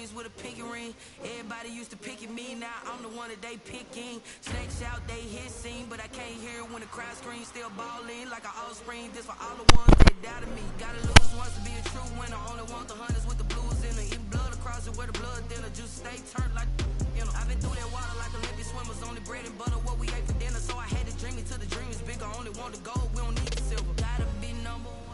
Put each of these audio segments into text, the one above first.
rings with a pinky ring. Everybody used to pick at me, now I'm the one that they picking. Snakes out, they hit scene, but I can't hear it when the crowd screams. Still balling like an offspring. This for all the ones that doubted me. Gotta lose once to be a true winner. Only want the hunters with the blues in it. Even blood across it where the blood thinner. Just stay turned like, you know. I've been through that water like Olympic swimmers. Only bread and butter what we ate for dinner. So I had to dream it till the dream is bigger. Only want the gold, we don't need the silver. Gotta be number one.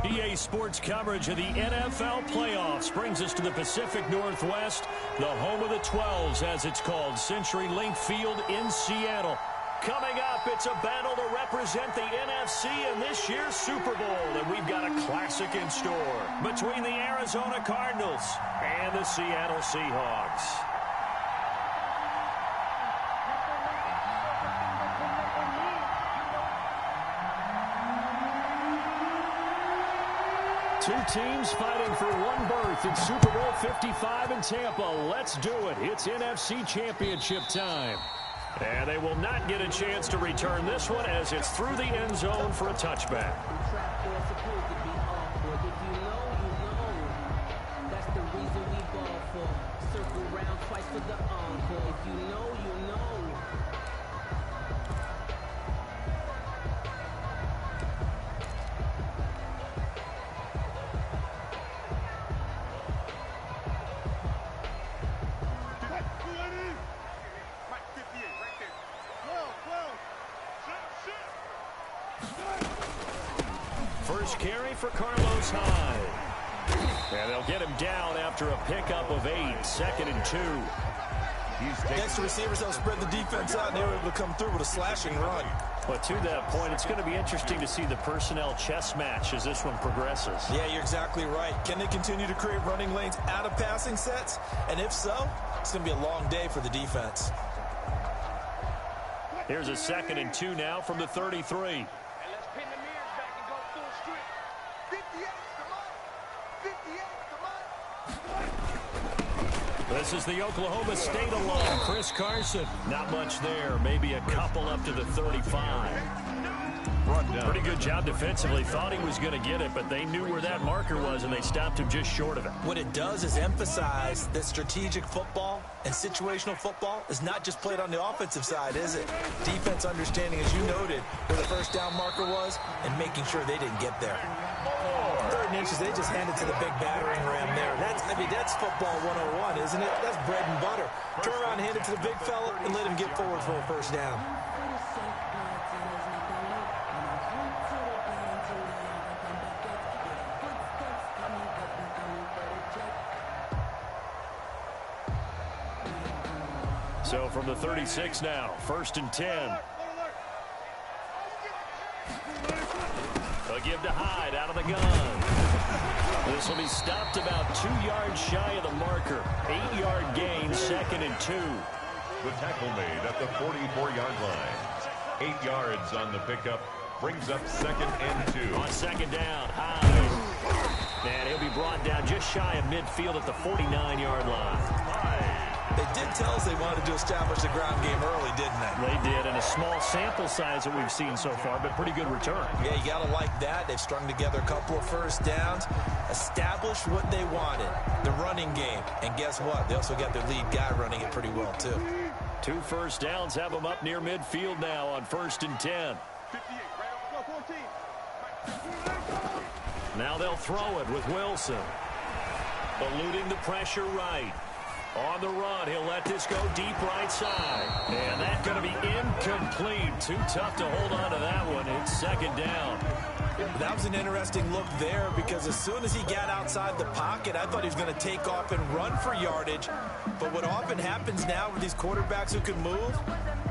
EA Sports coverage of the NFL playoffs brings us to the Pacific Northwest, the home of the 12s, as it's called, CenturyLink Field in Seattle. Coming up, it's a battle to represent the NFC in this year's Super Bowl, and we've got a classic in store between the Arizona Cardinals and the Seattle Seahawks. Two teams fighting for one berth in Super Bowl 55 in Tampa. Let's do it. It's NFC Championship time. And they will not get a chance to return this one as it's through the end zone for a touchback. First carry for Carlos Hyde. And they'll get him down after a pickup of 8, 2nd and 2. Next to receivers, they'll spread the defense out, and they were able to come through with a slashing run. But to that point, it's going to be interesting to see the personnel chess match as this one progresses. Yeah, you're exactly right. Can they continue to create running lanes out of passing sets? And if so, it's going to be a long day for the defense. Here's a 2nd and 2 now from the 33. This is the Oklahoma State alum, Chris Carson. Not much there, maybe a couple up to the 35. Pretty good job defensively. Thought he was going to get it, but they knew where that marker was, and they stopped him just short of it. What it does is emphasize that strategic football and situational football is not just played on the offensive side, is it? Defense understanding, as you noted, where the first down marker was and making sure they didn't get there. 3rd and inches, they just handed to the big battering ram there. That's football 101, isn't it? That's bread and butter. Turn around, hand it to the big fella, and let him get forward for a first down. So from the 36 now, 1st and 10. They'll give to Hyde out of the gun. This will be stopped about 2 yards shy of the marker. 8-yard gain, 2nd and 2. The tackle made at the 44-yard line. 8 yards on the pickup. Brings up 2nd and 2. On 2nd down, Hyde. And he'll be brought down just shy of midfield at the 49-yard line. They did tell us they wanted to establish the ground game early, didn't they? They did, and a small sample size that we've seen so far, but pretty good return. Yeah, you got to like that. They've strung together a couple of first downs, established what they wanted, the running game. And guess what? They also got their lead guy running it pretty well, too. 2 first downs have them up near midfield now on 1st and 10. Now they'll throw it with Wilson. Eluding the pressure right. On the run, he'll let this go deep right side. And that's going to be incomplete. Too tough to hold on to that one. It's 2nd down. That was an interesting look there because as soon as he got outside the pocket, I thought he was going to take off and run for yardage. But what often happens now with these quarterbacks who can move,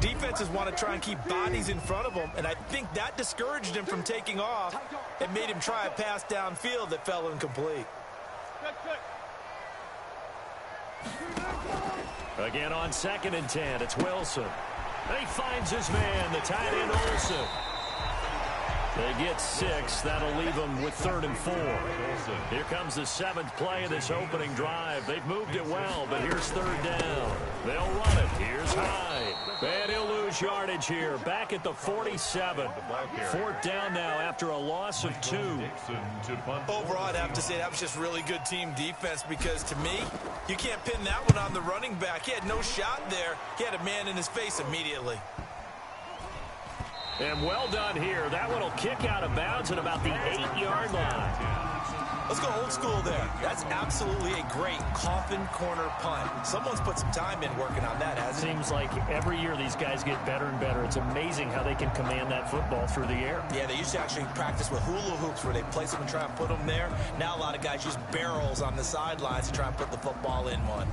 defenses want to try and keep bodies in front of them, and I think that discouraged him from taking off and made him try a pass downfield that fell incomplete. Again on 2nd and 10, it's Wilson. He finds his man, the tight end Olsen. They get 6. That'll leave them with 3rd and 4. Here comes the 7th play of this opening drive. They've moved it well, but here's 3rd down. They'll run it. Here's Hyde. And he'll lose lose yardage here. Back at the 47. Fourth down now after a loss of 2. Overall, I'd have to say that was just really good team defense because, to me, you can't pin that one on the running back. He had no shot there. He had a man in his face immediately. And well done here. That one will kick out of bounds at about the 8-yard line. Let's go old school there. That's absolutely a great coffin corner punt. Someone's put some time in working on that, hasn't it? Seems like every year these guys get better and better. It's amazing how they can command that football through the air. Yeah, they used to actually practice with hula hoops where they place them and try and put them there. Now a lot of guys use barrels on the sidelines to try and put the football in one.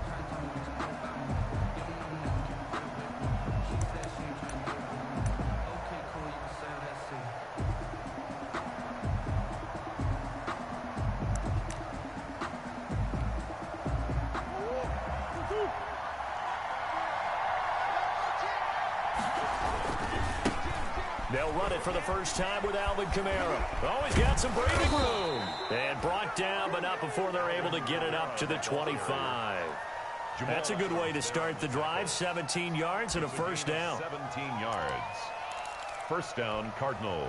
They'll run it for the first time with Alvin Kamara. Oh, he's got some breathing room. And brought down, but not before they're able to get it up to the 25. That's a good way to start the drive. 17 yards and a first down. 17 yards. First down, Cardinals.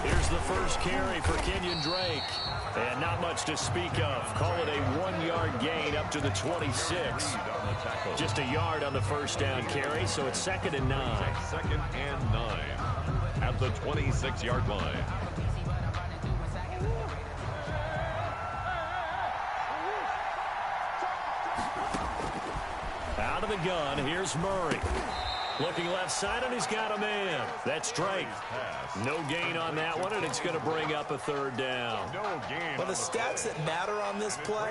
Here's the first carry for Kenyon Drake. And not much to speak of. Call it a 1-yard gain up to the 26. Just a yard on the first down carry, so it's 2nd and 9. 2nd and 9 at the 26-yard line. Out of the gun, here's Murray. Looking left side, and he's got a man. That's Drake. No gain on that one, and it's going to bring up a 3rd down. Well, the stats that matter on this play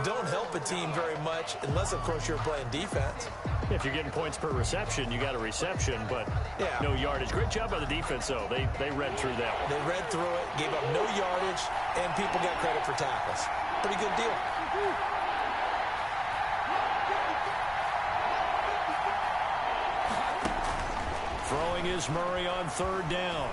don't help a team very much unless, of course, you're playing defense. If you're getting points per reception, you got a reception, but no yardage. Great job by the defense, though. They read through that one. They read through it, gave up no yardage, and people got credit for tackles. Pretty good deal. Throwing is Murray on 3rd down.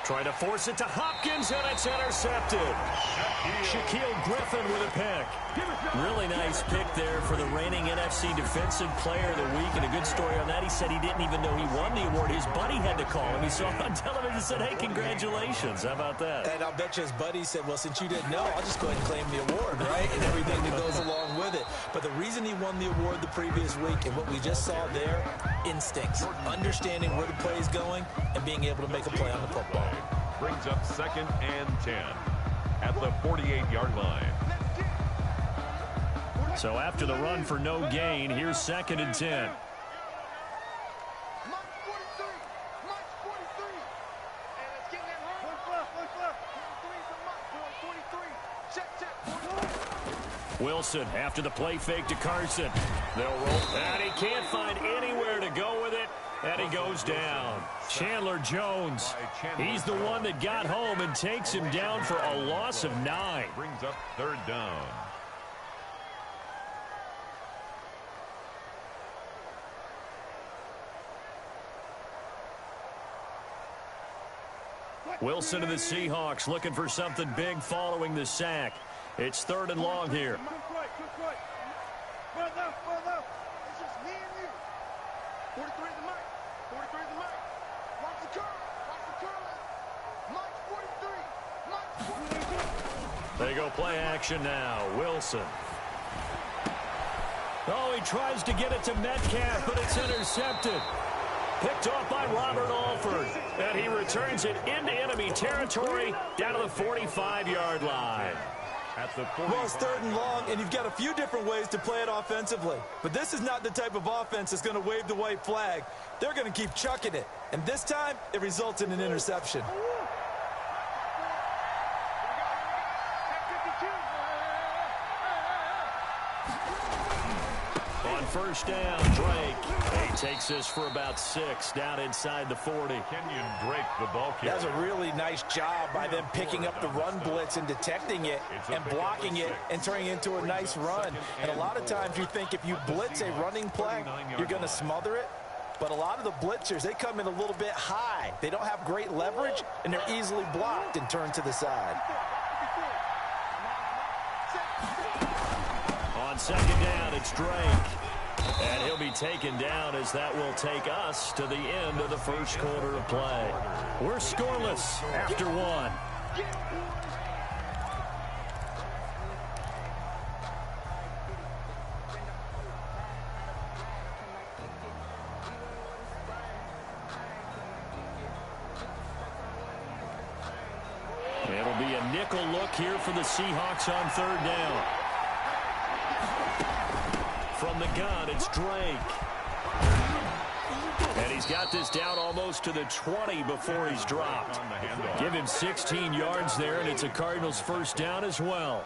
Try to force it to Hopkins, and it's intercepted. Shaquille Griffin with a pick. Really nice pick there for the reigning NFC Defensive Player of the Week, and a good story on that. He said he didn't even know he won the award. His buddy had to call him. He saw it on television and said, hey, congratulations. How about that? And I'll bet you his buddy said, well, since you didn't know, I'll just go ahead and claim the award, right? And everything that goes along with it. But the reason he won the award the previous week and what we just saw there, instincts, understanding where the play is going and being able to make a play on the football. Brings up 2nd and 10 at the 48-yard line. So after the run for no gain, here's 2nd and 10. Wilson after the play fake to Carson. They'll roll, and he can't find anywhere to go with it, and he goes down. Chandler Jones, he's the one that got home and takes him down for a loss of 9. Brings up 3rd down. Wilson and the Seahawks looking for something big following the sack. It's 3rd and long here. They go play action now. Wilson. Oh, he tries to get it to Metcalf, but it's intercepted. Picked off by Robert Alford. And he returns it into enemy territory down to the 45-yard line. Well, it's 3rd and long, and you've got a few different ways to play it offensively. But this is not the type of offense that's going to wave the white flag. They're going to keep chucking it. And this time, it results in an interception. On 1st down, Drake. He takes this for about 6 down inside the 40. Kenyon Drake, the ball carrier. That was a really nice job by them picking up the run blitz and detecting it and blocking it and turning it into a nice run. And a lot of times you think if you blitz a running play, you're going to smother it. But a lot of the blitzers, they come in a little bit high. They don't have great leverage, and they're easily blocked and turned to the side. On second down, it's Drake. And he'll be taken down as that will take us to the end of the first quarter of play. We're scoreless after one. It'll be a nickel look here for the Seahawks on third down. From the gun, it's Drake. And he's got this down almost to the 20 before he's dropped. Give him 16 yards there, and it's a Cardinals first down as well.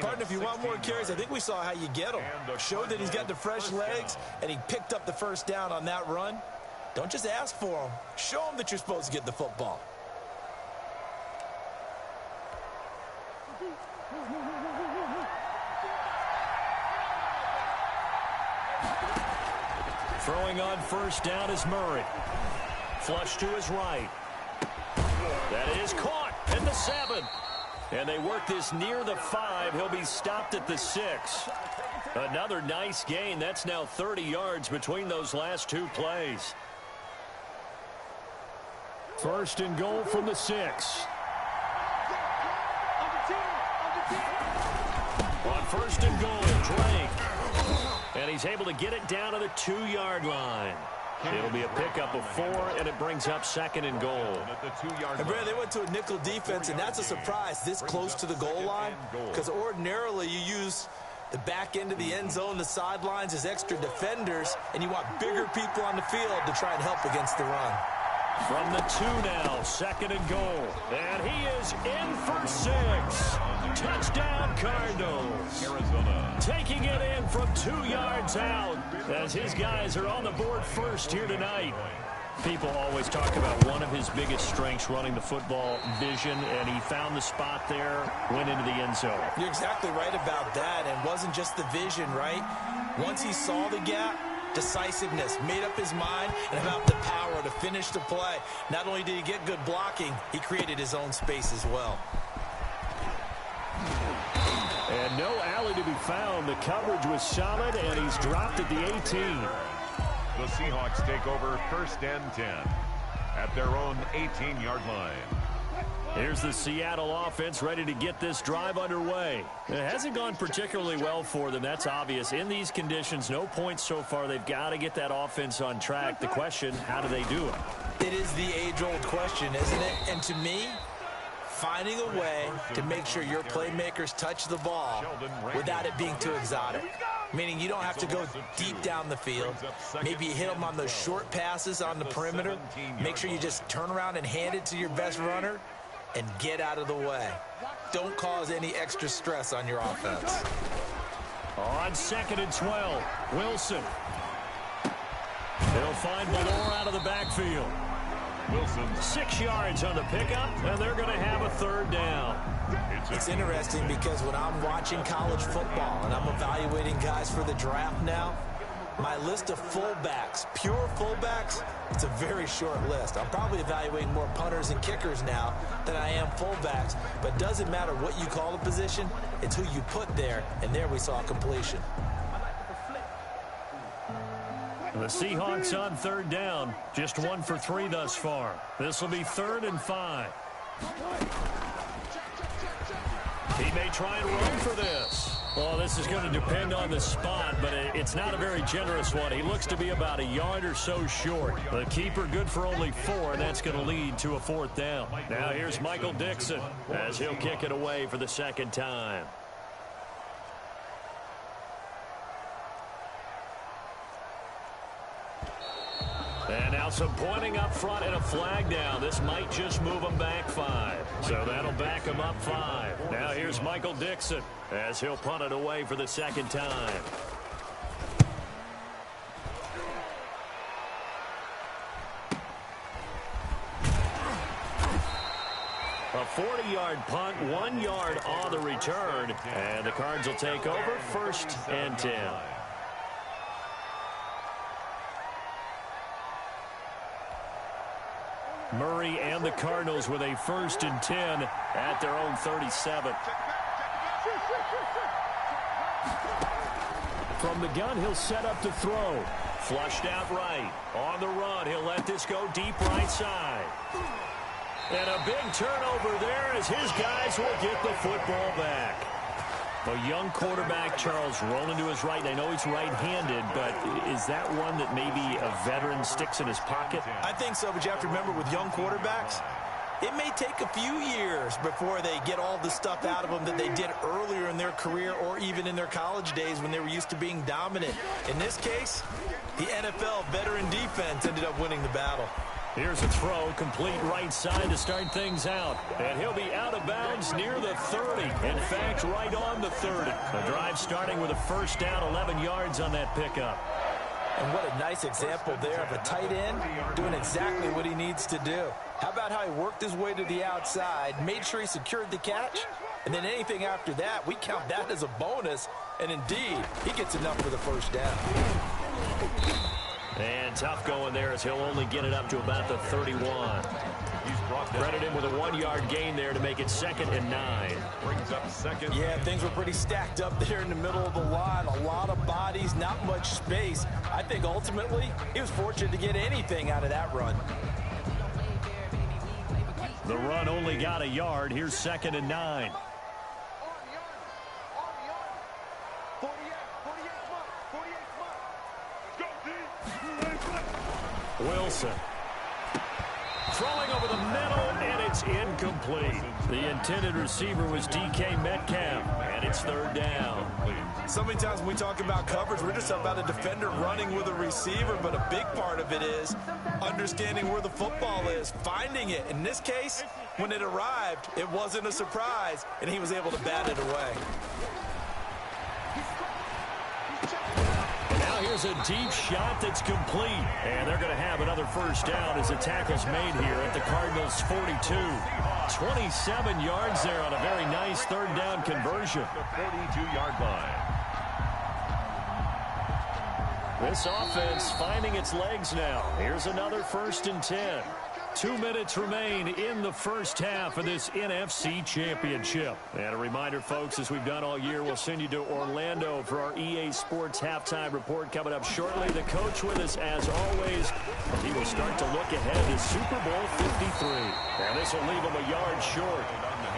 Partner, if you want more carries, I think we saw how you get him. Showed that he's got the fresh legs, and he picked up the first down on that run. Don't just ask for him. Show him that you're supposed to get the football. Throwing on first down is Murray. Flush to his right. That is caught at the 7. And they work this near the 5. He'll be stopped at the 6. Another nice gain. That's now 30 yards between those last two plays. First and goal from the 6. On first and goal, Drake. And he's able to get it down to the 2-yard line. It'll be a pickup of 4, and it brings up second and goal. And Brad, they went to a nickel defense, and that's a surprise this close to the goal line, because ordinarily you use the back end of the end zone, the sidelines as extra defenders, and you want bigger people on the field to try and help against the run. From the 2 now, second and goal. And he is in for 6. Touchdown, Cardinals. Arizona. Taking it in from 2 yards out as his guys are on the board first here tonight. People always talk about one of his biggest strengths running the football, vision, and he found the spot there, went into the end zone. You're exactly right about that, and it wasn't just the vision, right? Once he saw the gap, decisiveness, made up his mind, and about the power to finish the play. Not only did he get good blocking, he created his own space as well. And no alley to be found. The coverage was solid, and he's dropped at the 18. The Seahawks take over first and 10 at their own 18-yard line. Here's the Seattle offense ready to get this drive underway. It hasn't gone particularly well for them. That's obvious. In these conditions, no points so far. They've got to get that offense on track. The question, how do they do it? It is the age-old question, isn't it? And to me, finding a way to make sure your playmakers touch the ball without it being too exotic. Meaning you don't have to go deep down the field. Maybe you hit them on those short passes on the perimeter. Make sure you just turn around and hand it to your best runner and get out of the way. Don't cause any extra stress on your offense. On second and 12, Wilson. They'll find Valor out of the backfield. Wilson 6 yards on the pickup, and they're going to have a third down. It's interesting because when I'm watching college football and I'm evaluating guys for the draft now, my list of fullbacks, pure fullbacks, it's a very short list. I'm probably evaluating more punters and kickers now than I am fullbacks, but it doesn't matter what you call the position, it's who you put there, and there we saw completion. The Seahawks on third down, just 1 for 3 thus far. This will be 3rd and 5. He may try and run for this. Well, this is going to depend on the spot, but it's not a very generous one. He looks to be about a yard or so short. The keeper good for only 4, and that's going to lead to a 4th down. Now here's Michael Dixon as he'll kick it away for the second time. And now some pointing up front and a flag down. This might just move them back 5. So that'll back them up 5. Now here's Michael Dixon as he'll punt it away for the second time. A 40-yard punt, 1 yard on the return. And the Cards will take over 1st and 10. Murray and the Cardinals with a 1st and 10 at their own 37. From the gun, he'll set up to throw. Flushed out right. On the run, he'll let this go deep right side. And a big turnover there as his guys will get the football back. A young quarterback, Charles, rolling to his right. I know he's right-handed, but is that one that maybe a veteran sticks in his pocket? I think so, but you have to remember with young quarterbacks, it may take a few years before they get all the stuff out of them that they did earlier in their career or even in their college days when they were used to being dominant. In this case, the NFL veteran defense ended up winning the battle. Here's a throw, complete right side to start things out. And he'll be out of bounds near the 30. In fact, right on the 30. The drive starting with a 1st down, 11 yards on that pickup. And what a nice example there of a tight end doing exactly what he needs to do. How about how he worked his way to the outside, made sure he secured the catch, and then anything after that, we count that as a bonus. And indeed, he gets enough for the 1st down. And tough going there as he'll only get it up to about the 31. Credit him with a 1-yard gain there to make it 2nd and 9. Brings up 2nd. Yeah, things were pretty stacked up there in the middle of the line. A lot of bodies, not much space. I think ultimately he was fortunate to get anything out of that run. The run only got a yard. Here's 2nd and 9. Wilson. Throwing over the middle, and it's incomplete. The intended receiver was DK Metcalf, and it's 3rd down. So many times when we talk about coverage, we're just about a defender running with a receiver, but a big part of it is understanding where the football is, finding it. In this case, when it arrived, it wasn't a surprise, and he was able to bat it away. Here's a deep shot that's complete. And they're going to have another 1st down as the tackle's made here at the Cardinals' 42. 27 yards there on a very nice 3rd down conversion. The 42-yard line. This offense finding its legs now. Here's another 1st and 10. 2 minutes remain in the 1st half of this NFC Championship. And a reminder, folks, as we've done all year, we'll send you to Orlando for our EA Sports halftime report coming up shortly. The coach with us, as always. He will start to look ahead to Super Bowl 53. And this will leave him a yard short.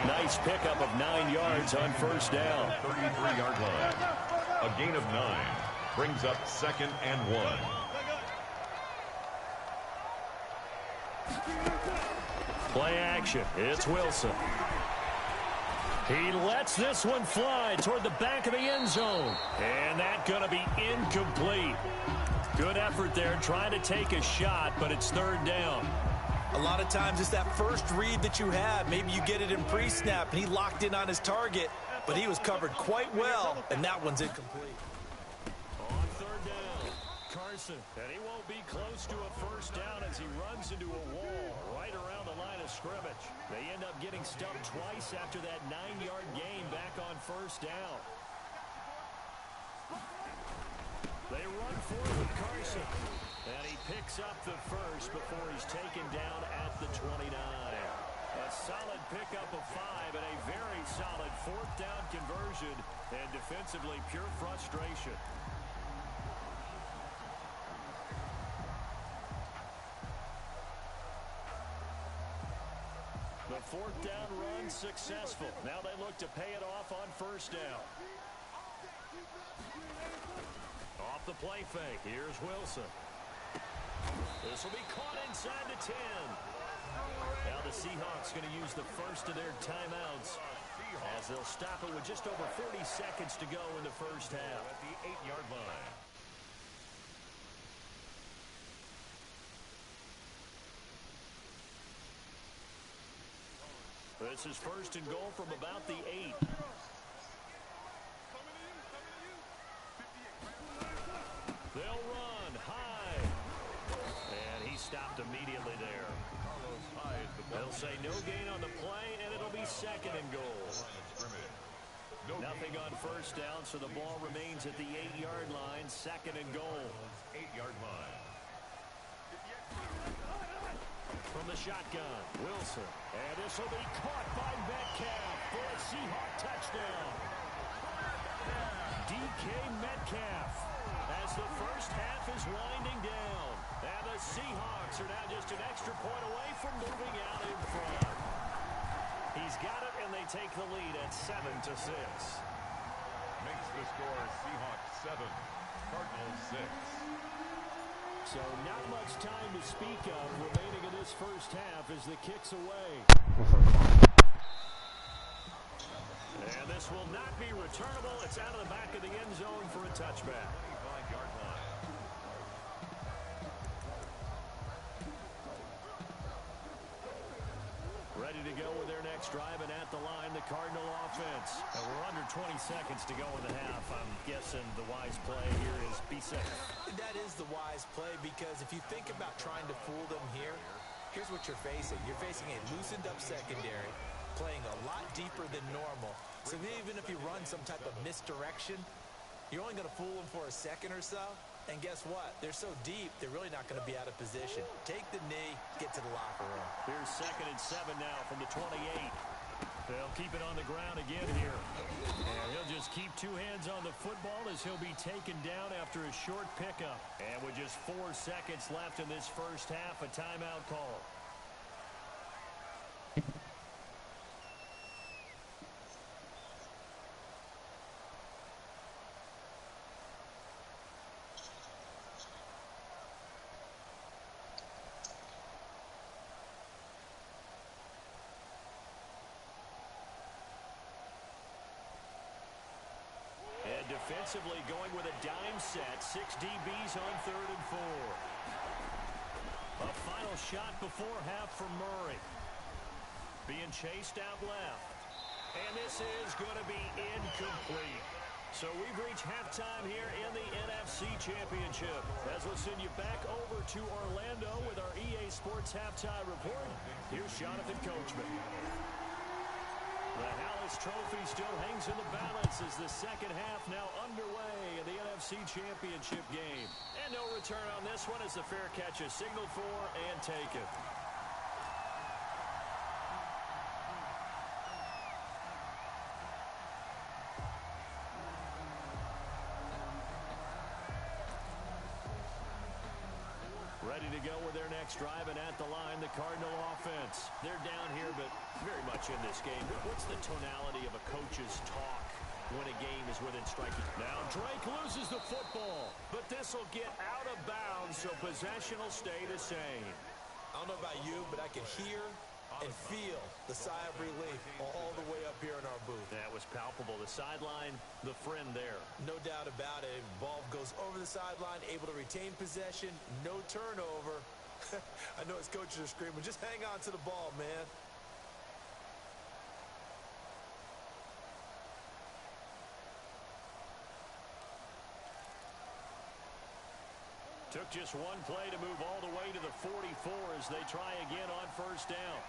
Nice pickup of 9 yards on 1st down. 33-yard line. A gain of 9 brings up 2nd and 1. Play action. It's Wilson. He lets this one fly toward the back of the end zone. And that's going to be incomplete. Good effort there trying to take a shot, but it's 3rd down. A lot of times it's that first read that you have. Maybe you get it in pre-snap, and he locked in on his target, but he was covered quite well, and that one's incomplete. On 3rd down, Carson. And he won't be close to a 1st down as he runs into a wall right around the line of scrimmage. They end up getting stumped twice after that 9-yard gain back on 1st down. They run forward with Carson. And he picks up the 1st before he's taken down at the 29. A solid pickup of 5 and a very solid 4th down conversion. And defensively, pure frustration. The 4th down run successful. Now they look to pay it off on 1st down. Off the play fake. Here's Wilson. This will be caught inside the 10. Now the Seahawks going to use the 1st of their timeouts as they'll stop it with just over 40 seconds to go in the 1st half. At the 8-yard line. This is 1st and goal from about the 8. They'll run high. And he stopped immediately there. They'll say no gain on the play, and it'll be 2nd and goal. Nothing on 1st down, so the ball remains at the 8-yard line. 2nd and goal. 8-yard line. From the shotgun. Wilson. And this will be caught by Metcalf for a Seahawk touchdown. DK Metcalf as the first half is winding down. And the Seahawks are now just an extra point away from moving out in front. He's got it, and they take the lead at 7-6. Makes the score Seahawks 7, Cardinals 6. So not much time to speak of remaining in this first half as the kick's away. And this will not be returnable. It's out of the back of the end zone for a touchback. 25-yard line. Ready to go with their next drive, and at the line, the Cardinal offense. And we're under 20 seconds to go in the half. I'm guessing the wise play here is be safe. That is the wise play, because if you think about trying to fool them here, here's what you're facing. You're facing a loosened up secondary, playing a lot deeper than normal. So even if you run some type of misdirection, you're only going to fool them for a second or so. And guess what? They're so deep, they're really not going to be out of position. Take the knee, get to the locker room. Here's 2nd and 7 now from the 28. They'll keep it on the ground again here. And he'll just keep 2 hands on the football as he'll be taken down after a short pickup. And with just 4 seconds left in this first half, a timeout call. Defensively going with a dime set. 6 DBs on 3rd and 4. A final shot before half from Murray. Being chased out left. And this is going to be incomplete. So we've reached halftime here in the NFC Championship. As we'll send you back over to Orlando with our EA Sports Halftime Report. Here's Jonathan Coachman. The Hallis Trophy still hangs in the balance as the second half now underway in the NFC Championship game. And no return on this one as the fair catch is signaled for and taken. Ready to go with their next drive, and at the line, the Cardinal offense. They're down here, but very much in this game. What's the tonality of a coach's talk when a game is within striking? Now Drake loses the football, but this will get out of bounds, so possession will stay the same. I don't know about you, but I can hear and feel the sigh of relief all the way up here in our booth. That was palpable. The sideline, the friend there. No doubt about it. Ball goes over the sideline, able to retain possession, no turnover. I know his coaches are screaming, just hang on to the ball, man. Took just one play to move all the way to the 44 as they try again on first down.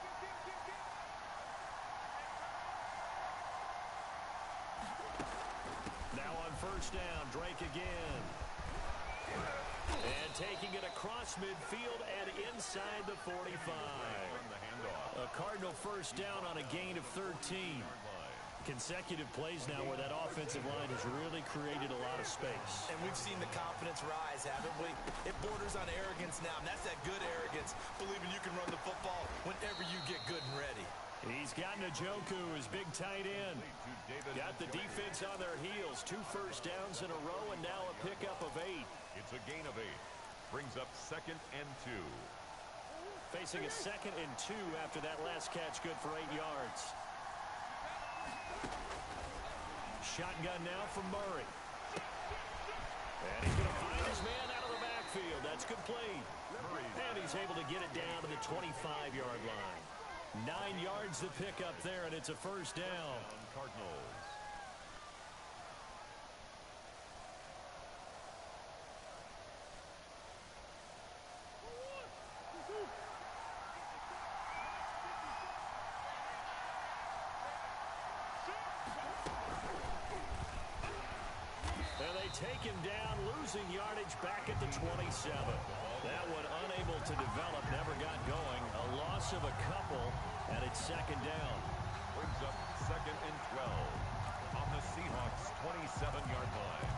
Now on first down, Drake again. And taking it across midfield and inside the 45. A Cardinal first down on a gain of 13. Consecutive plays now where that offensive line has really created a lot of space. And we've seen the confidence rise, haven't we? It borders on arrogance now, and that's that good arrogance, believing you can run the football whenever you get good and ready. He's got Njoku, his big tight end. Got the defense on their heels. 2 first downs in a row, and now a pickup of 8. It's a gain of 8. Brings up 2nd and 2. Facing a 2nd and 2 after that last catch, good for 8 yards. Shotgun now from Murray. And he's going to find his man out of the backfield. That's complete. And he's able to get it down to the 25-yard line. 9 yards to pick up there, and it's a first down. Cardinals. Take him down, losing yardage back at the 27. That one unable to develop, never got going. A loss loss of a couple, and it's second down. Brings up second and 12 on the Seahawks' 27-yard line.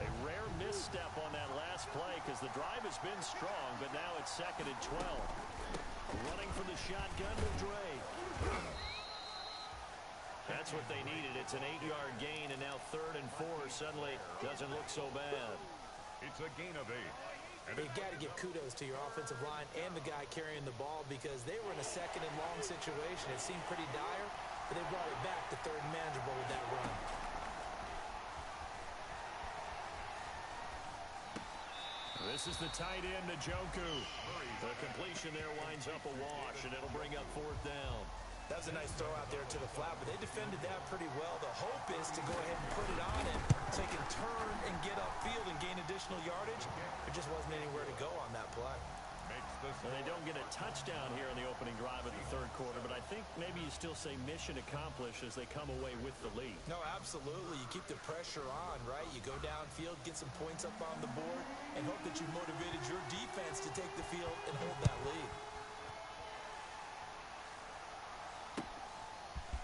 A rare misstep on that last play because the drive has been strong, but now it's second and 12. Running from the shotgun to Dre. That's what they needed. It's an 8-yard gain, and now 3rd and 4 suddenly doesn't look so bad. It's a gain of 8. You've got to give kudos to your offensive line and the guy carrying the ball because they were in a second and long situation. It seemed pretty dire, but they brought it back to 3rd and manageable with that run. This is the tight end, Njoku. The completion there winds up a wash, and it'll bring up 4th down. That was a nice throw out there to the flat, but they defended that pretty well. The hope is to go ahead and put it on him so he can turn and get upfield and gain additional yardage. There just wasn't anywhere to go on that play. And they don't get a touchdown here in the opening drive of the 3rd quarter, but I think maybe you still say mission accomplished as they come away with the lead. No, absolutely. You keep the pressure on, right? You go downfield, get some points up on the board, and hope that you motivated your defense to take the field and hold that lead.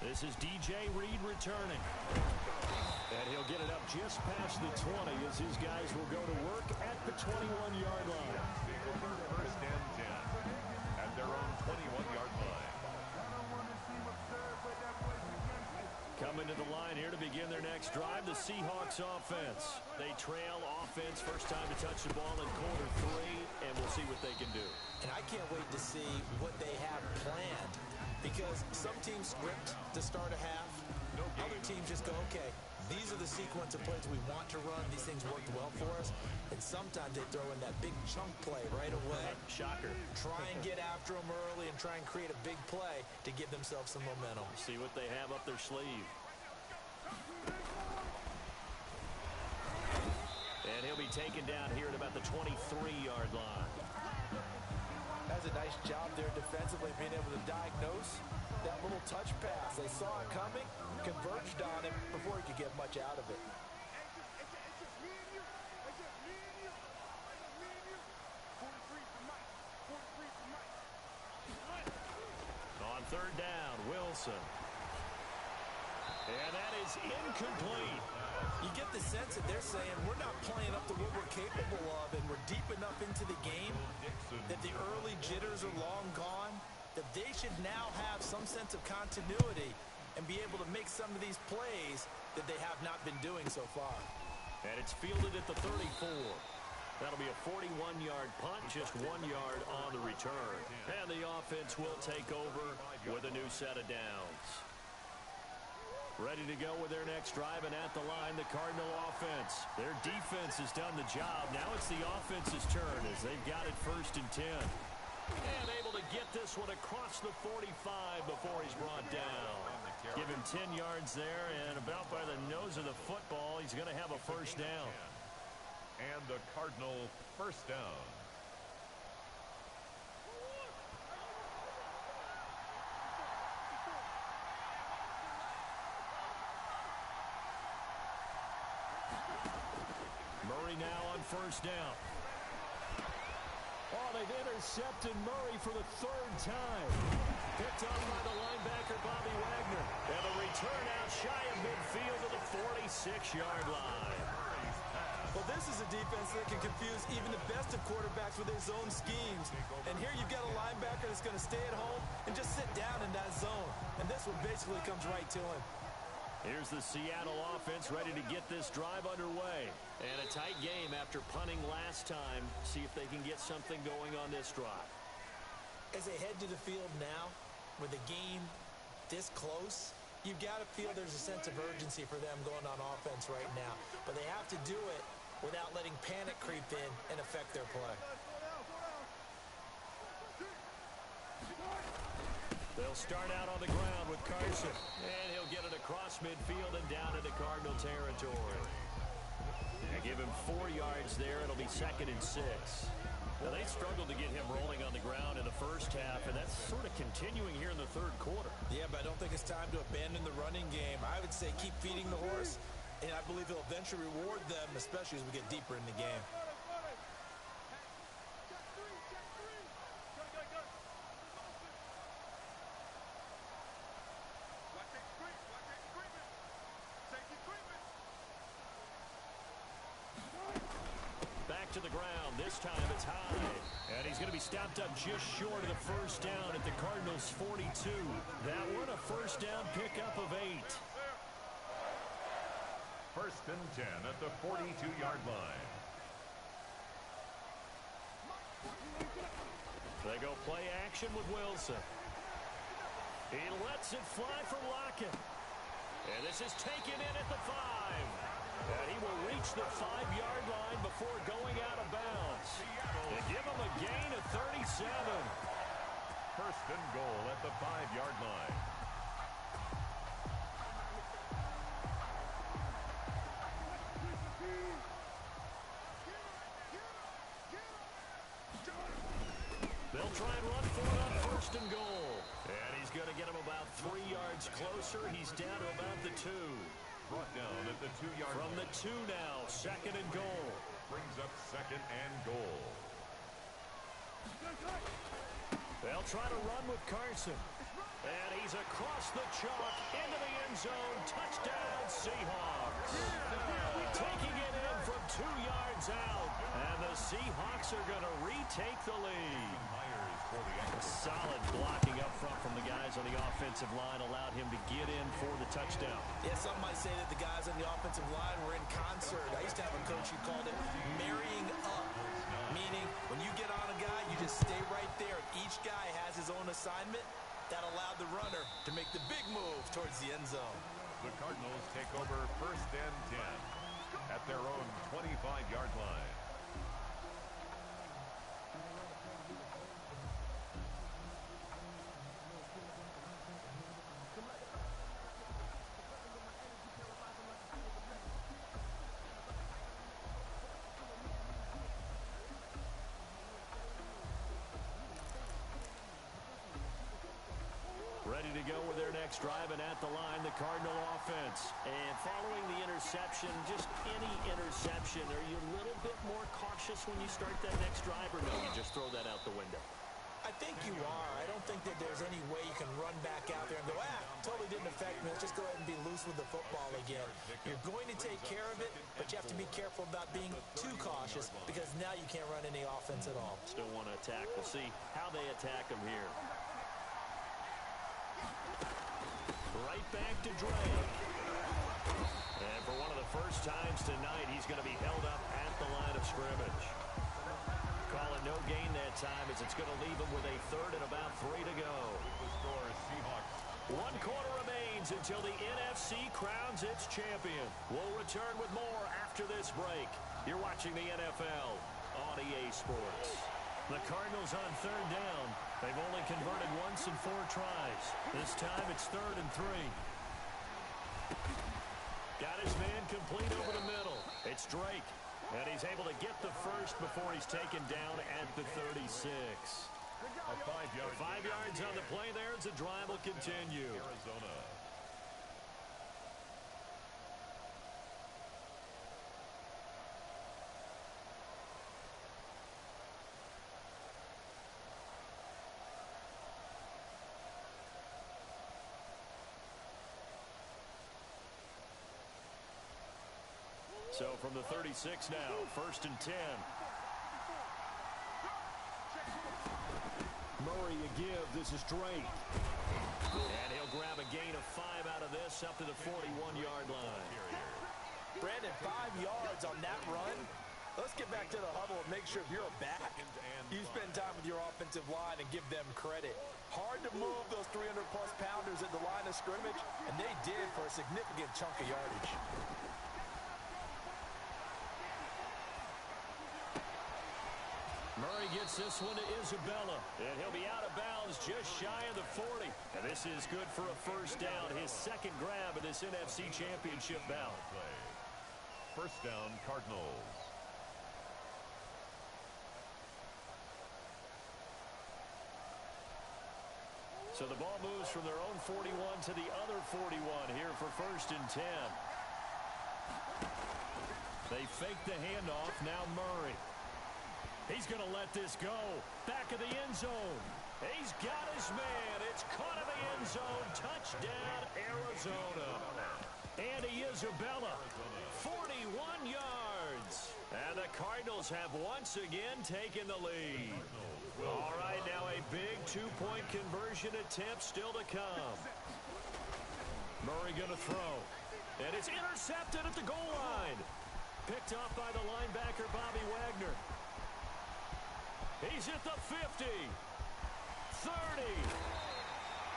This is DJ Reed returning. And he'll get it up just past the 20 as his guys will go to work at the 21-yard line. First and 10 at their own 21-yard line. Coming to the line here to begin their next drive, the Seahawks offense. They trail offense, first time to touch the ball in quarter 3, and we'll see what they can do. And I can't wait to see what they have planned because some teams script to start a half. Other teams just go, okay, these are the sequence of plays we want to run. These things worked well for us. And sometimes they throw in that big chunk play right away. Shocker. Try and get after them early and try and create a big play to give themselves some momentum. See what they have up their sleeve. And he'll be taken down here at about the 23-yard line. That's a nice job there defensively, being able to diagnose that little touch pass. They saw it coming, converged on him before he could get much out of it. On 3rd down, Wilson. And that is incomplete. You get the sense that they're saying we're not playing up to what we're capable of, and we're deep enough into the game that the early jitters are long gone, that they should now have some sense of continuity and be able to make some of these plays that they have not been doing so far. And it's fielded at the 34. That'll be a 41-yard punt, just 1 yard on the return. And the offense will take over with a new set of downs. Ready to go with their next drive, and at the line, the Cardinal offense. Their defense has done the job. Now it's the offense's turn as they've got it 1st and 10. And able to get this one across the 45 before he's brought down. Give him 10 yards there, and about by the nose of the football, he's going to have a 1st down. And the Cardinal 1st down. Murray now on 1st down. Oh, they've intercepted Murray for the 3rd time. Picked up by the linebacker, Bobby Wagner. And the return out shy of midfield to the 46-yard line. Well, this is a defense that can confuse even the best of quarterbacks with their zone schemes. And here you've got a linebacker that's going to stay at home and just sit down in that zone. And this one basically comes right to him. Here's the Seattle offense ready to get this drive underway. And a tight game after punting last time. See if they can get something going on this drive. As they head to the field now, with the game this close, you've got to feel there's a sense of urgency for them going on offense right now. But they have to do it without letting panic creep in and affect their play. They'll start out on the ground with Carson. And he'll get it across midfield and down into Cardinal territory. And give him 4 yards there. It'll be 2nd and 6. Now, they struggled to get him rolling on the ground in the first half, and that's sort of continuing here in the 3rd quarter. Yeah, but I don't think it's time to abandon the running game. I would say keep feeding the horse, and I believe he'll eventually reward them, especially as we get deeper in the game. to the ground. This time it's high. And he's going to be stopped up just short of the first down at the Cardinals' 42. That one a first down pickup of 8. First and 10 at the 42-yard line. They go play action with Wilson. He lets it fly for Lockett. And this is taken in at the 5. And he will reach the 5-yard line before going out of bounds. They give him a gain of 37. First and goal at the 5-yard line. They'll try and run for it on first and goal. And he's going to get him about 3 yards closer. He's down to about the 2. Brought down at the 2-yard line. From the 2 now, second and goal. Brings up second and goal. They'll try to run with Carson. And he's across the chalk into the end zone. Touchdown, Seahawks. Taking it in from 2 yards out. And the Seahawks are going to retake the lead. Solid blocking up front from the guys on the offensive line allowed him to get in for the touchdown. Yeah, some might say that the guys on the offensive line were in concert. I used to have a coach who called it marrying up, meaning when you get on a guy, you just stay right there. Each guy has his own assignment. That allowed the runner to make the big move towards the end zone. The Cardinals take over first and 10 at their own 25-yard line. Ready to go with their next drive, and at the line, the Cardinal offense. And following the interception, just any interception, are you a little bit more cautious when you start that next drive, or no, you just throw that out the window? I think you are. I don't think that there's any way you can run back out there and go, totally didn't affect me. Let's just go ahead and be loose with the football again. You're going to take care of it, but you have to be careful about being too cautious because now you can't run any offense at all. Still want to attack. We'll see how they attack them here. Right back to Drake. And for one of the first times tonight, he's going to be held up at the line of scrimmage. Call it no gain that time as it's going to leave him with a third and about 3 to go. The score is Seahawks. 1 quarter remains until the NFC crowns its champion. We'll return with more after this break. You're watching the NFL on EA Sports. The Cardinals on third down. They've only converted once in 4 tries. This time it's 3rd and 3. Got his man complete over the middle. It's Drake. And he's able to get the first before he's taken down at the 36. A 5-yard. 5 yards on the play there as the drive will continue. Arizona. So from the 36 now, 1st and 10. Murray a give. This is Drake. And he'll grab a gain of 5 out of this up to the 41-yard line. Brandon, 5 yards on that run. Let's get back to the huddle and make sure if you're a back, you spend time with your offensive line and give them credit. Hard to move those 300-plus pounders at the line of scrimmage, and they did for a significant chunk of yardage. Murray gets this one to Isabella, and he'll be out of bounds just shy of the 40. And this is good for a first down, his second grab of this NFC Championship bout. First down, Cardinals. So the ball moves from their own 41 to the other 41 here for 1st and 10. They fake the handoff, now Murray. He's going to let this go. Back of the end zone. He's got his man. It's caught in the end zone. Touchdown, Arizona. And Isabella, 41 yards. And the Cardinals have once again taken the lead. All right, now a big two-point conversion attempt still to come. Murray going to throw. And it's intercepted at the goal line. Picked off by the linebacker, Bobby Wagner. He's at the 50. 30.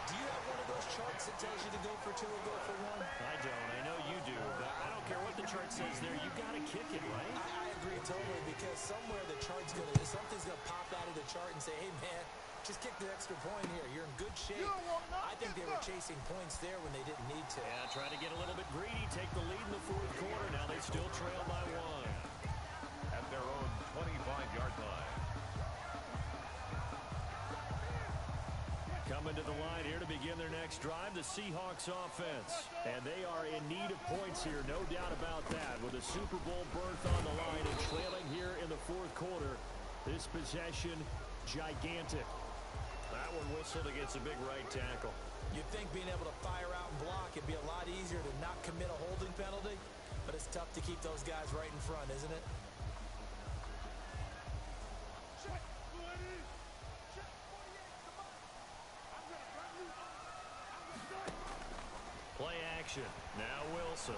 Do you have one of those charts that tells you to go for 2 or go for 1? I don't. I know you do. But I don't care what the chart says there. You got to kick it, right? I agree totally, because somewhere the chart's something's gonna pop out of the chart and say, hey man, just kick the extra point here. You're in good shape. I think they were chasing points there when they didn't need to. Yeah, trying to get a little bit greedy, take the lead in the fourth quarter. Now they still trail by 1. At their own 25-yard line. Coming to the line here to begin their next drive, the Seahawks offense. And they are in need of points here, no doubt about that. With a Super Bowl berth on the line and trailing here in the fourth quarter, this possession, gigantic. That one whistled against a big right tackle. You'd think being able to fire out and block, it'd be a lot easier to not commit a holding penalty, but it's tough to keep those guys right in front, isn't it? Play action. Now Wilson.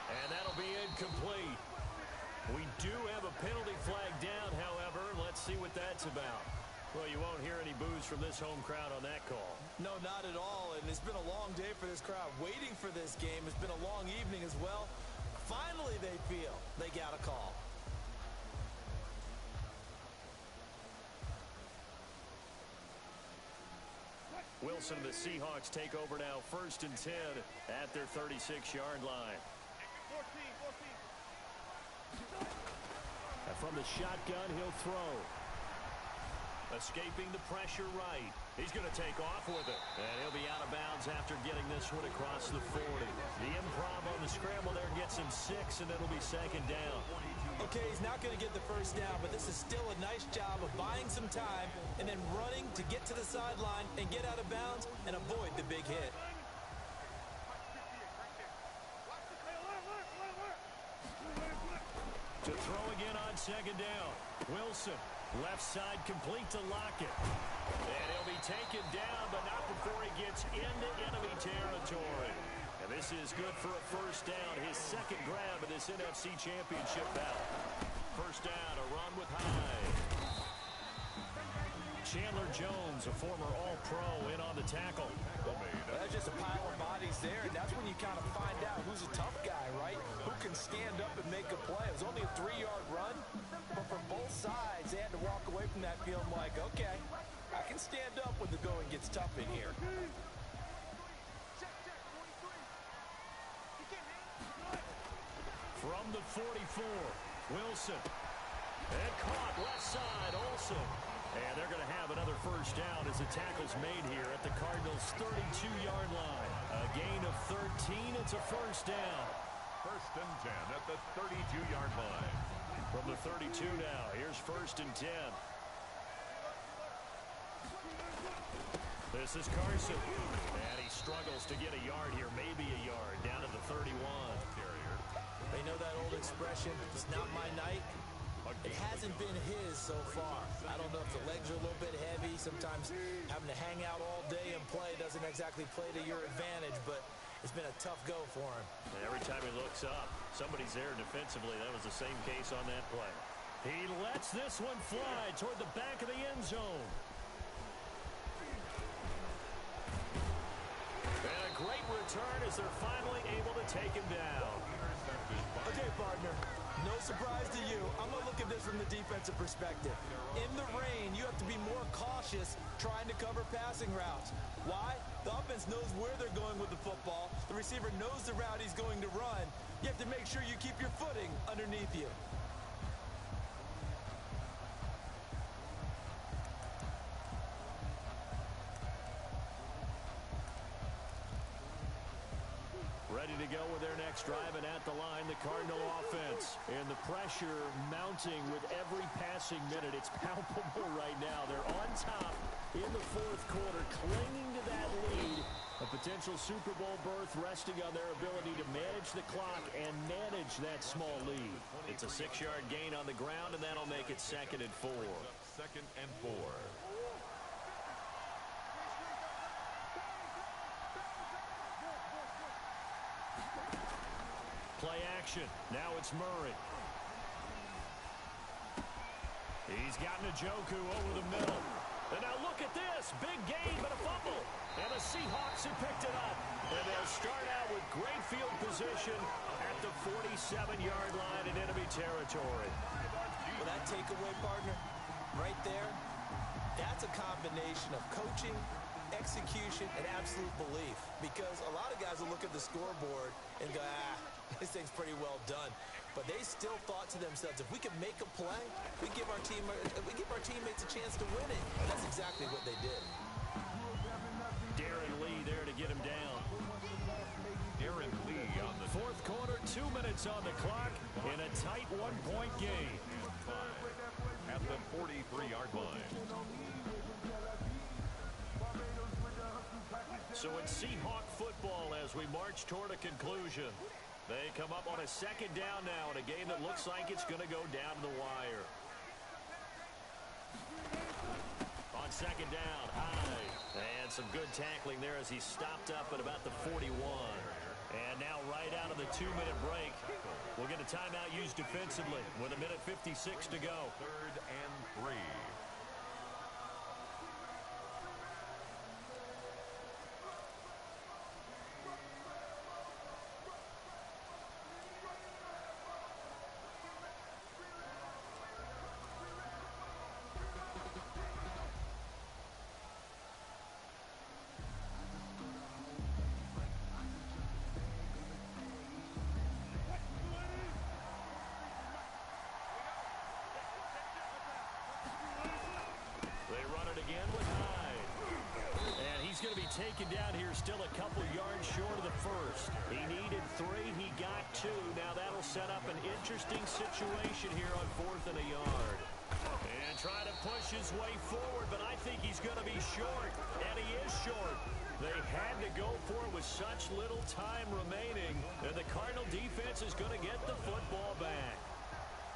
And that'll be incomplete. We do have a penalty flag down, however. Let's see what that's about. Well, you won't hear any boos from this home crowd on that call. No, not at all. And it's been a long day for this crowd. Waiting for this game. It's been a long evening as well. Finally, they feel they got a call. Wilson and the Seahawks take over now, 1st and 10 at their 36-yard line. And from the shotgun, he'll throw. Escaping the pressure right. He's going to take off with it. And he'll be out of bounds after getting this one across the 40. The improv on the scramble there gets him 6, and it'll be 2nd down. Okay, he's not going to get the first down, but this is still a nice job of buying some time and then running to get to the sideline and get out of bounds and avoid the big hit. To throw again on 2nd down. Wilson, left side complete to Lockett. And he'll be taken down, but not before he gets into enemy territory. And this is good for a 1st down, his 2nd grab of this NFC Championship bout. 1st down, a run with Hyde. Chandler Jones, a former All-Pro, in on the tackle. That's just a pile of bodies there, and that's when you kind of find out who's a tough guy, right? Who can stand up and make a play. It was only a 3-yard run, but for both sides, they had to walk away from that feeling like, okay, I can stand up when the going gets tough in here. From the 44, Wilson. And caught left side, Olsen. And they're going to have another 1st down as the tackle's made here at the Cardinals' 32-yard line. A gain of 13. It's a 1st down. 1st and 10 at the 32-yard line. From the 32 now, here's 1st and 10. This is Carson. And he struggles to get a yard here, maybe a yard, down at the 31. They know that old expression, it's not my night. It hasn't been his so far. I don't know if the legs are a little bit heavy. Sometimes having to hang out all day and play doesn't exactly play to your advantage, but it's been a tough go for him. And every time he looks up, somebody's there defensively. That was the same case on that play. He lets this one fly toward the back of the end zone. And a great return as they're finally able to take him down. Okay, partner, no surprise to you. I'm going to look at this from the defensive perspective. In the rain, you have to be more cautious trying to cover passing routes. Why? The offense knows where they're going with the football. The receiver knows the route he's going to run. You have to make sure you keep your footing underneath you. Ready to go with their next drive, and at the line, the Cardinal offense. And the pressure mounting with every passing minute. It's palpable right now. They're on top in the fourth quarter, clinging to that lead. A potential Super Bowl berth resting on their ability to manage the clock and manage that small lead. It's a 6-yard gain on the ground, and that'll make it 2nd and 4. 2nd and 4. Play action. Now it's Murray. He's got Njoku over the middle. And now look at this. Big gain, but a fumble. And the Seahawks have picked it up. And they'll start out with great field position at the 47-yard line in enemy territory. Well, that takeaway, partner, right there, that's a combination of coaching, execution, and absolute belief. Because a lot of guys will look at the scoreboard and go, this thing's pretty well done. But they still thought to themselves, if we can make a play, we give our teammates a chance to win it. And that's exactly what they did. Darren Lee there to get him down. Darren Lee on the 4th quarter, 2 minutes on the clock in a tight 1-point game. 5 at the 43-yard line. So it's Seahawk football as we march toward a conclusion. They come up on a 2nd down now in a game that looks like it's going to go down to the wire. On 2nd down, Hyde. And some good tackling there as he stopped up at about the 41. And now right out of the 2-minute break, we'll get a timeout used defensively with 1:56 to go. 3rd and 3. Again with Hyde. And he's going to be taken down here still a couple yards short of the first. He needed 3. He got 2. Now that'll set up an interesting situation here on 4th and a yard. And try to push his way forward, but I think he's going to be short. And he is short. They had to go for it with such little time remaining. And the Cardinal defense is going to get the football back.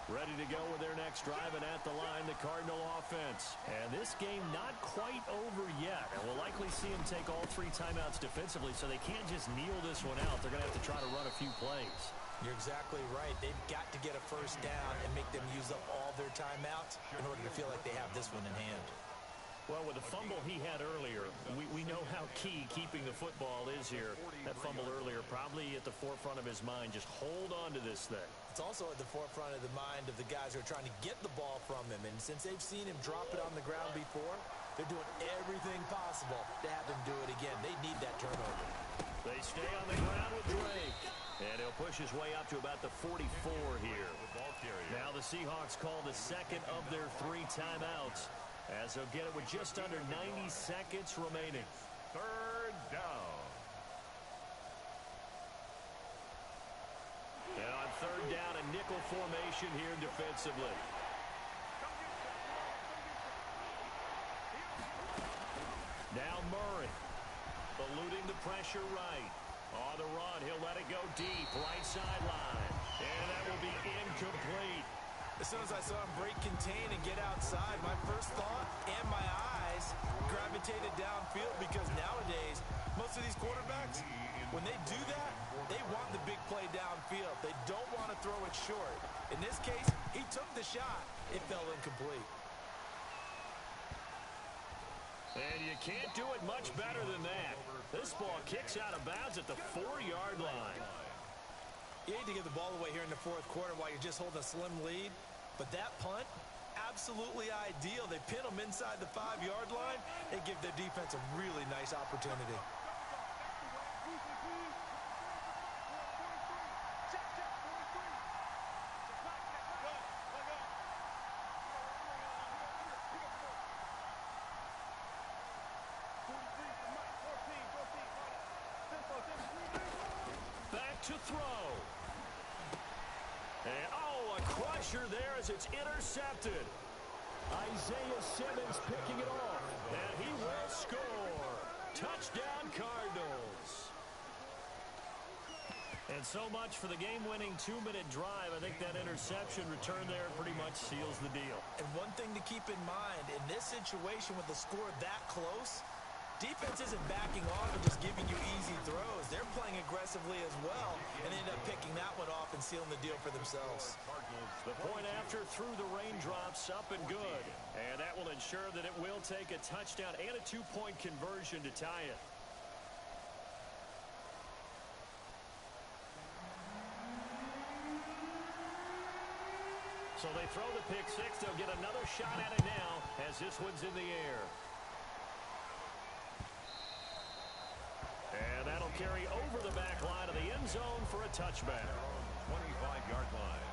Ready to go with their next drive, and at the line, the Cardinal offense. And this game not quite over yet. And we'll likely see them take all 3 timeouts defensively, so they can't just kneel this one out. They're going to have to try to run a few plays. You're exactly right. They've got to get a first down and make them use up all their timeouts in order to feel like they have this one in hand. Well, with the fumble he had earlier, we know how key keeping the football is here. That fumble earlier probably at the forefront of his mind. Just hold on to this thing. It's also at the forefront of the mind of the guys who are trying to get the ball from him. And since they've seen him drop it on the ground before, they're doing everything possible to have him do it again. They need that turnover. They stay on the ground with Drake. And he'll push his way up to about the 44 here. Now the Seahawks call the 2nd of their 3 timeouts, as they'll get it with just under 90 seconds remaining. 3rd down. And on 3rd down, a nickel formation here defensively. Now Murray, eluding the pressure right. On the run, he'll let it go deep, right sideline. And that will be incomplete. As soon as I saw him break contain and get outside, my first thought and my eyes gravitated downfield, because nowadays, most of these quarterbacks, when they do that, they want the big play downfield. They don't want to throw it short. In this case, he took the shot. It fell incomplete. And you can't do it much better than that. This ball kicks out of bounds at the 4-yard line. You hate to give the ball away here in the 4th quarter while you're just holding a slim lead. But that punt, absolutely ideal. They pin them inside the 5-yard line. They give their defense a really nice opportunity. Back to throw. And, a crusher there as it's intercepted. Isaiah Simmons picking it off. And he will score. Touchdown, Cardinals. And so much for the game-winning 2-minute drive. I think that interception return there pretty much seals the deal. And one thing to keep in mind, in this situation with the score that close, defense isn't backing off and just giving you easy throws. They're playing aggressively as well, and they end up picking that one off and sealing the deal for themselves. The point after through the raindrops, up and good. And that will ensure that it will take a touchdown and a 2-point conversion to tie it. So they throw the pick six. They'll get another shot at it now as this one's in the air. And that'll carry over the back line of the end zone for a touchback. 25-yard line.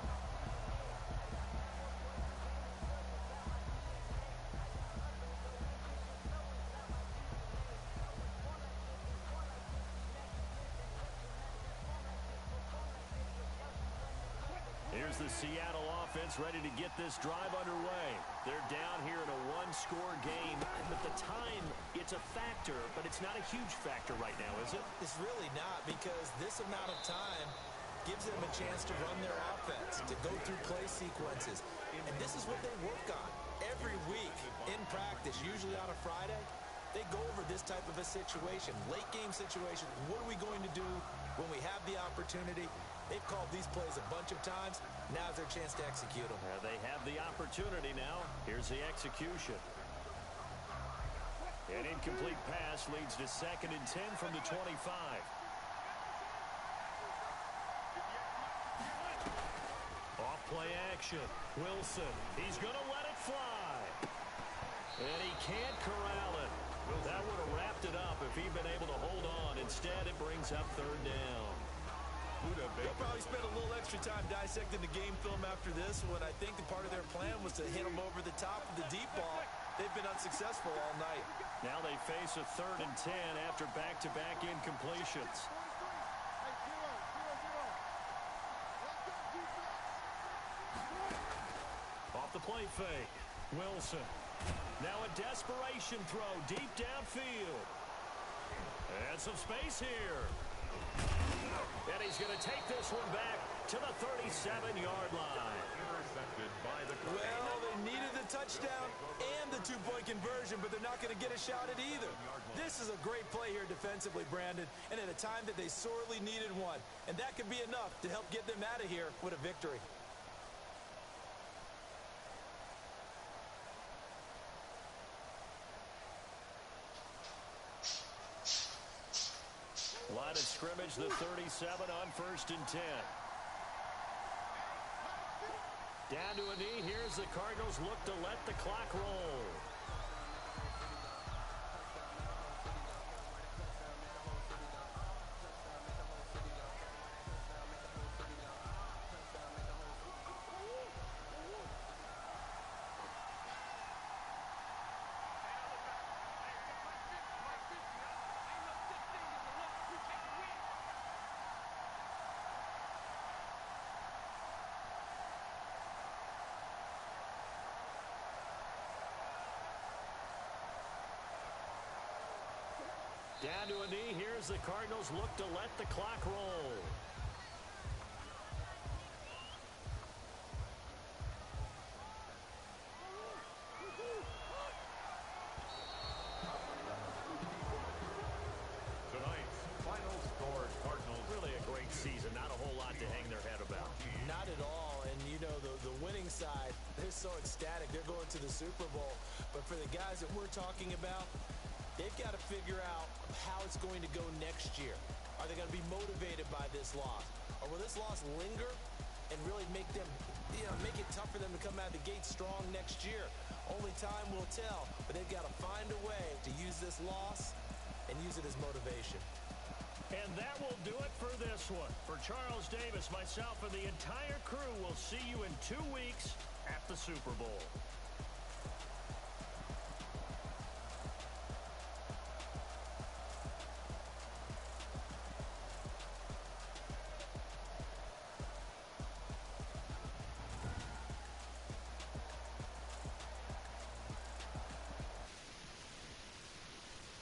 Here's the Seattle offense ready to get this drive underway. They're down here in a one-score game, but the time, it's a factor, but it's not a huge factor right now, is it? It's really not, because this amount of time gives them a chance to run their offense, to go through play sequences. And this is what they work on every week in practice, usually on a Friday. They go over this type of a situation, late game situation. What are we going to do when we have the opportunity? They've called these plays a bunch of times. Now's their chance to execute them. They have the opportunity now. Here's the execution. An incomplete pass leads to 2nd and 10 from the 25. Off play action. Wilson. He's going to let it fly. And he can't corral it. That would have wrapped it up if he'd been able to hold on. Instead, it brings up 3rd down. They'll probably spend a little extra time dissecting the game film after this one. I think the part of their plan was to hit them over the top of the deep ball. They've been unsuccessful all night. Now they face a 3rd and 10 after back-to-back incompletions. Off the play fake. Wilson. Now a desperation throw deep downfield. And some space here. And he's going to take this one back to the 37-yard line. Intercepted by the Well, they needed the touchdown and the 2-point conversion, but they're not going to get a shot at either. This is a great play here defensively, Brandon, and at a time that they sorely needed one. And that could be enough to help get them out of here with a victory. Line of scrimmage, the 37 on 1st and 10. Down to a knee. Here's the Cardinals look to let the clock roll. Down to a knee. Here's the Cardinals look to let the clock roll. Tonight's final score, Cardinals. Really a great season. Not a whole lot to hang their head about. Not at all. And, you know, the winning side, they're so ecstatic. They're going to the Super Bowl. But for the guys that we're talking about, they've got to figure out how it's going to go next year. Are they going to be motivated by this loss? Or will this loss linger and really make them, make it tough for them to come out of the gate strong next year? Only time will tell. But they've got to find a way to use this loss and use it as motivation. And that will do it for this one. For Charles Davis, myself, and the entire crew, we'll see you in 2 weeks at the Super Bowl.